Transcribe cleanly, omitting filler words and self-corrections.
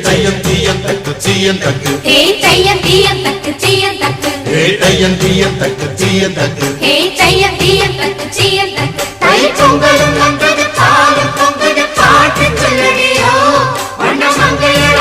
தையம் தீயம் தக்கு சீயம் தக்கு தையம் தீயம் தக்கு சீயம் தக்கு தையம் தீயம் தக்கு சீயம் தக்கு தையம் தீயம் தக்கு சீயம் தக்கு தை பொங்கலும்